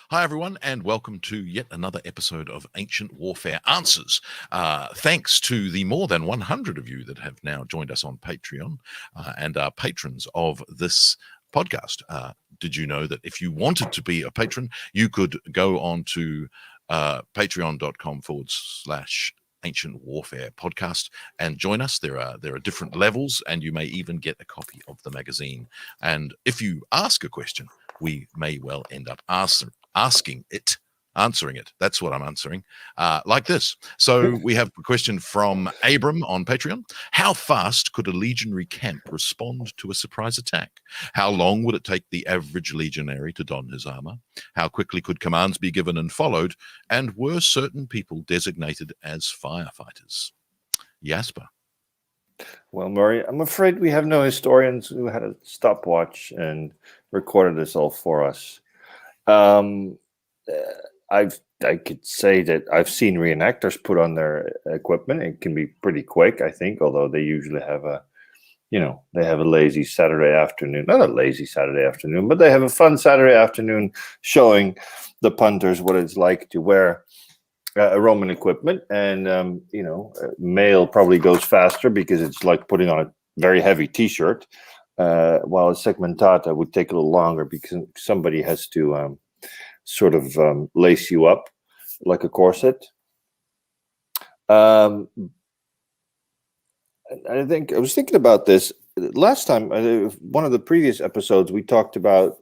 Hi, everyone, and welcome to yet another episode of Ancient Warfare Answers. Thanks to the more than 100 of you that have now joined us on Patreon and are patrons of this podcast. Did you know that if you wanted to be a patron, you could go on to patreon.com/Ancient Warfare Podcast and join us. There are different levels, and you may even get a copy of the magazine. And if you ask a question, we may well end up answering it. That's what I'm answering, like this. So we have a question from Abram on Patreon. How fast could a legionary camp respond to a surprise attack? How long would it take the average legionary to don his armor? How quickly could commands be given and followed? And were certain people designated as firefighters? Jasper. Well, Murray, I'm afraid we have no historians who had a stopwatch and recorded this all for us. I could say that I've seen reenactors put on their equipment. It can be pretty quick, I think, although they usually have a lazy Saturday afternoon. Not a lazy Saturday afternoon, but they have a fun Saturday afternoon showing the punters what it's like to wear a Roman equipment. And, mail probably goes faster because it's like putting on a very heavy T-shirt, while a segmentata would take a little longer because somebody has to lace you up like a corset. I think I was thinking about this last time. One of the previous episodes, we talked about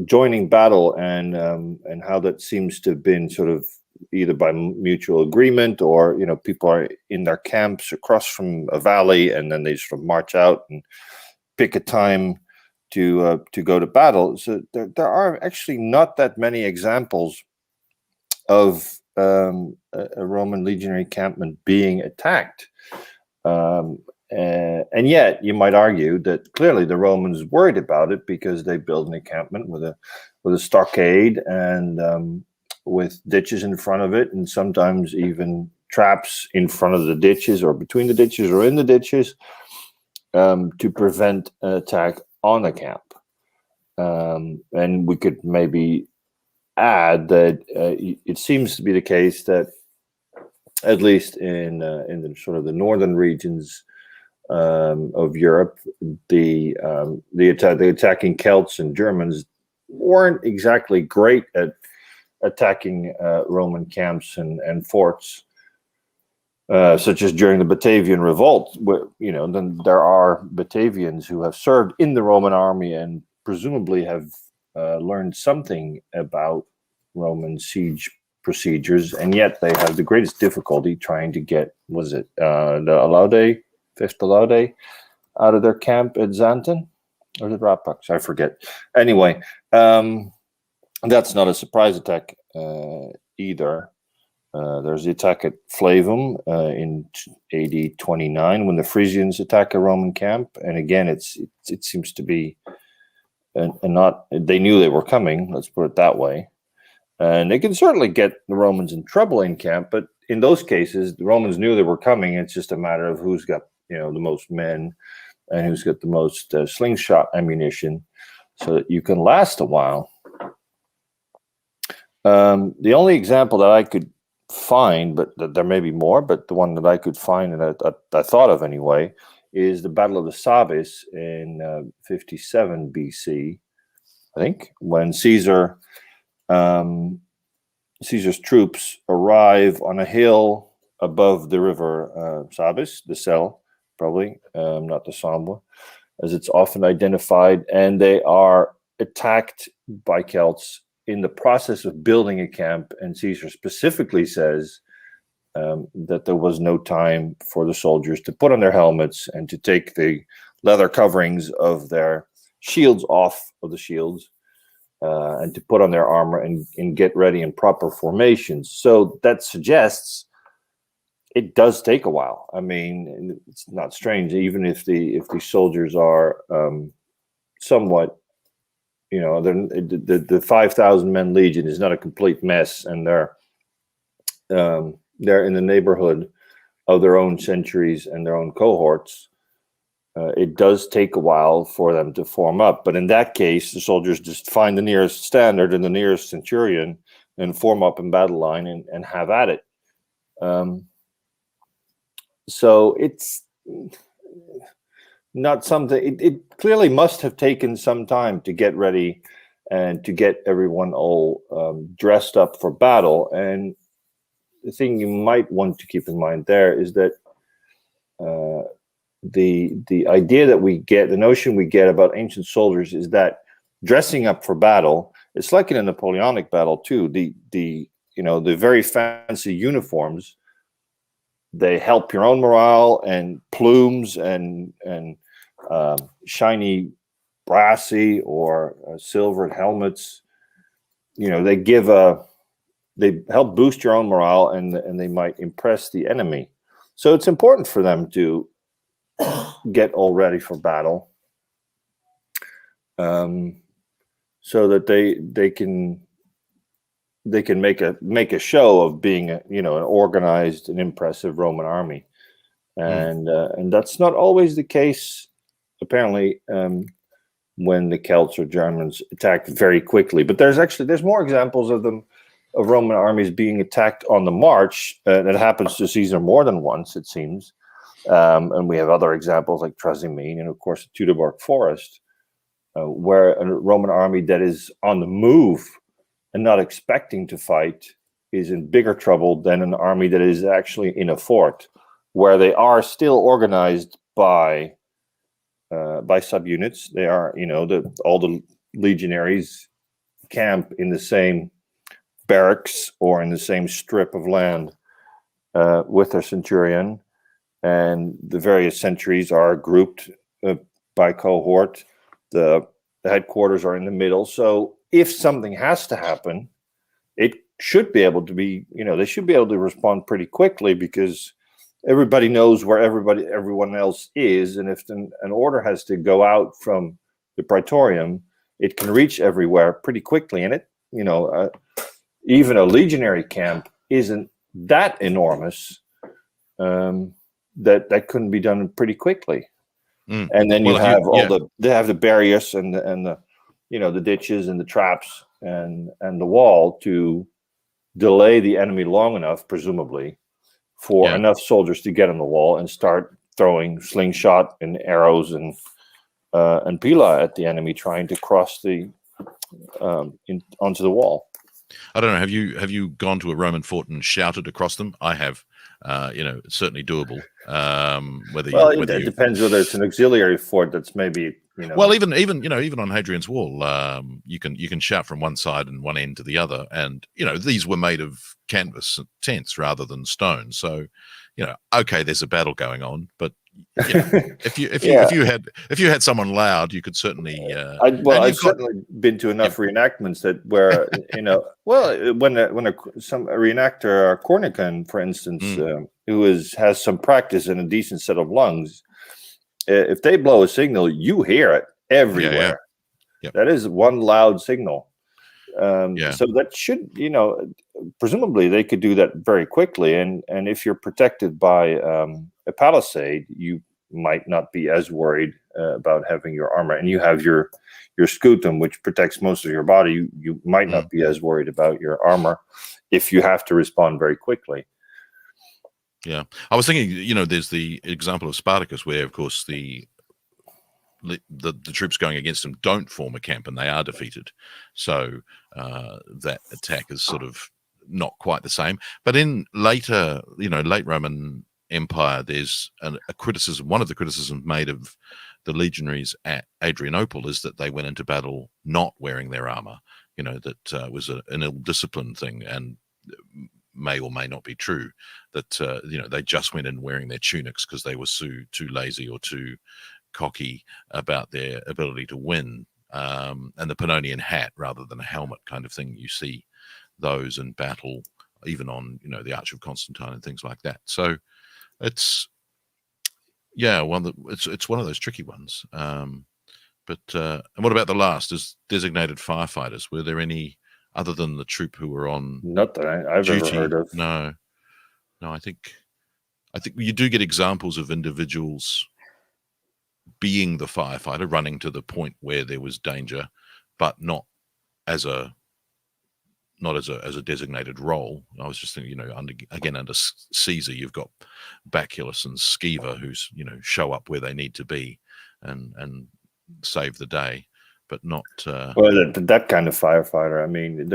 joining battle and how that seems to have been sort of either by mutual agreement or people are in their camps across from a valley and then they sort of march out and pick a time to go to battle. So there are actually not that many examples of a Roman legionary encampment being attacked. And yet you might argue that clearly the Romans worried about it because they built an encampment with a stockade and with ditches in front of it, and sometimes even traps in front of the ditches or between the ditches or in the ditches, to prevent an attack on the camp. And we could maybe add that it seems to be the case that at least in the sort of the northern regions of Europe, the attacking Celts and Germans weren't exactly great at attacking Roman camps and forts, such as during the Batavian Revolt, where then there are Batavians who have served in the Roman army and presumably have learned something about Roman siege procedures, and yet they have the greatest difficulty trying to get the Alaudae, Fifth Alaudae, out of their camp at Xanten or the Rapax, I forget. Anyway, that's not a surprise attack either. There's the attack at Flavum in AD 29 when the Frisians attack a Roman camp, and again, it seems to be they knew they were coming. Let's put it that way, and they can certainly get the Romans in trouble in camp. But in those cases, the Romans knew they were coming. It's just a matter of who's got the most men and who's got the most slingshot ammunition, so that you can last a while. The only example that I could find, but there may be more, but the one that I could find and I thought of anyway, is the Battle of the Sabis in 57 BC, I think, when Caesar's troops arrive on a hill above the river Sabis, the Selle, probably, not the Sambre, as it's often identified, and they are attacked by Celts in the process of building a camp, and Caesar specifically says that there was no time for the soldiers to put on their helmets and to take the leather coverings of their shields off of the shields and to put on their armor and get ready in proper formations. So that suggests it does take a while. I mean, it's not strange, even if the soldiers are somewhat, the 5,000 men legion is not a complete mess, and they're in the neighborhood of their own centuries and their own cohorts. it does take a while for them to form up. But in that case, the soldiers just find the nearest standard and the nearest centurion and form up in battle line and have at it. So it's not something, it clearly must have taken some time to get ready and to get everyone all dressed up for battle. And the thing you might want to keep in mind there is that the idea that we get, the notion we get about ancient soldiers is that dressing up for battle, it's like in a Napoleonic battle too. The very fancy uniforms, they help your own morale, and plumes and shiny brassy or silvered helmets, they help boost your own morale, and they might impress the enemy. So it's important for them to get all ready for battle, so that they can make a show of being an organized and impressive Roman army, and that's not always the case, apparently, when the Celts or Germans attacked very quickly. But there's more examples of Roman armies being attacked on the march. That happens to Caesar more than once, it seems. And we have other examples like Trasimene and, of course, the Teutoburg Forest, where a Roman army that is on the move and not expecting to fight is in bigger trouble than an army that is actually in a fort, where they are still organized by subunits. They are, all the legionaries camp in the same barracks or in the same strip of land with their centurion, and the various sentries are grouped by cohort. The headquarters are in the middle. So if something has to happen, it should be able to be, they should be able to respond pretty quickly, because everybody knows where everyone else is. And if an order has to go out from the Praetorium, it can reach everywhere pretty quickly. And it, even a legionary camp isn't that enormous, that couldn't be done pretty quickly. And then they have the barriers and the the ditches and the traps and the wall to delay the enemy long enough, presumably, for enough soldiers to get on the wall and start throwing slingshot and arrows and pila at the enemy trying to cross the onto the wall. I don't know. Have you gone to a Roman fort and shouted across them? I have. It's certainly doable. It depends whether it's an auxiliary fort that's maybe Well, even on Hadrian's Wall, you can shout from one side and one end to the other, and these were made of canvas tents rather than stone. So, okay, there's a battle going on, but if you had someone loud, you could certainly. I've certainly been to enough reenactments where when a reenactor, Cornican, for instance, who has some practice and a decent set of lungs, if they blow a signal, you hear it everywhere. Yep. That is one loud signal. So that should, presumably they could do that very quickly. And if you're protected by a palisade, you might not be as worried about having your armor, and you have your scutum, which protects most of your body. You might not be as worried about your armor if you have to respond very quickly. Yeah, I was thinking, there's the example of Spartacus, where, of course, the troops going against him don't form a camp and they are defeated. So that attack is sort of not quite the same. But in late Roman Empire, there's a criticism. One of the criticisms made of the legionaries at Adrianople is that they went into battle not wearing their armor. That was an ill-disciplined thing, and may or may not be true, that they just went in wearing their tunics because they were too lazy or too cocky about their ability to win, and the Pannonian hat rather than a helmet kind of thing. You see those in battle, even on the Arch of Constantine and things like that. So it's it's one of those tricky ones. But and what about the last? As designated firefighters, were there any other than the troop who were on? Not that I've ever heard of. No. I think you do get examples of individuals being the firefighter, running to the point where there was danger, but not as a designated role. I was just thinking, under Caesar, you've got Baculus and Scaever, who's show up where they need to be and save the day, but not. Well, that kind of firefighter. I mean,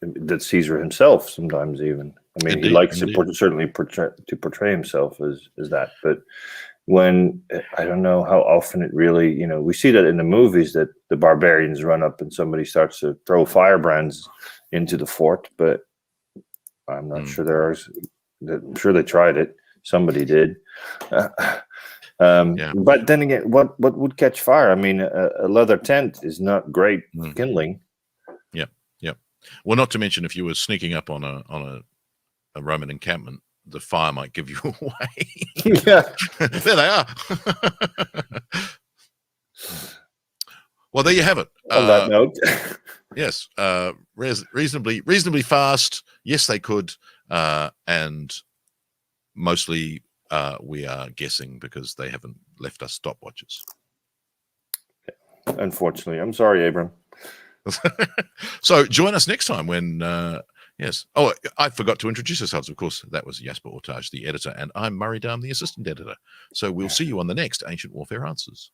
that Caesar himself sometimes even. I mean, Indeed, he likes indeed. to portray himself as that, but when I don't know how often it really, we see that in the movies that the barbarians run up and somebody starts to throw firebrands into the fort, but I'm not sure I'm sure they tried it. Somebody did. But then again, what would catch fire? I mean, a leather tent is not great kindling. Yeah. Well, not to mention if you were sneaking up on a Roman encampment, the fire might give you away. Yeah. There they are. Well, there you have it. On that note. Yes. Reasonably fast. Yes, they could. And mostly we are guessing because they haven't left us stopwatches. Unfortunately. I'm sorry, Abram. So join us next time when yes. Oh, I forgot to introduce ourselves. Of course, that was Jasper Ortage, the editor, and I'm Murray Darm, the assistant editor. So we'll see you on the next Ancient Warfare Answers.